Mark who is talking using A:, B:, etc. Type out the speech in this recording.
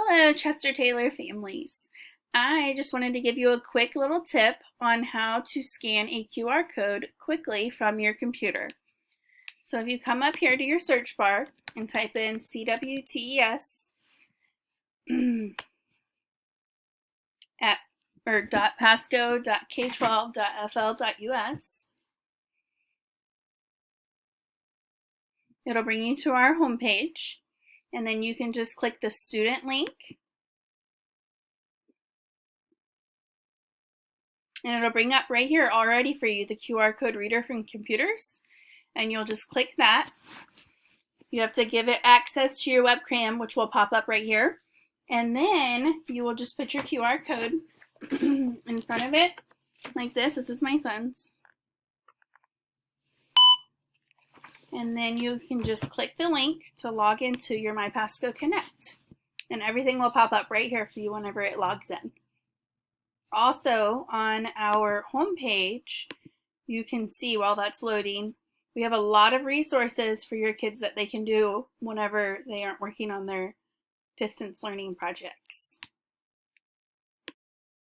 A: Hello, Chester Taylor families. I just wanted to give you a quick little tip on how to scan a QR code quickly from your computer. So if you come up here to your search bar and type in CWTES at .pasco.k12.fl.us, it'll bring you to our homepage, and then you can just click the student link. And it'll bring up right here already for you the QR code reader from computers, and you'll just click that. You have to give it access to your webcam, which will pop up right here, and then you will just put your QR code in front of it like this. This is my son's. And then you can just click the link to log into your MyPasco Connect, and everything will pop up right here for you whenever it logs in. Also, on our homepage, you can see while that's loading, we have a lot of resources for your kids that they can do whenever they aren't working on their distance learning projects.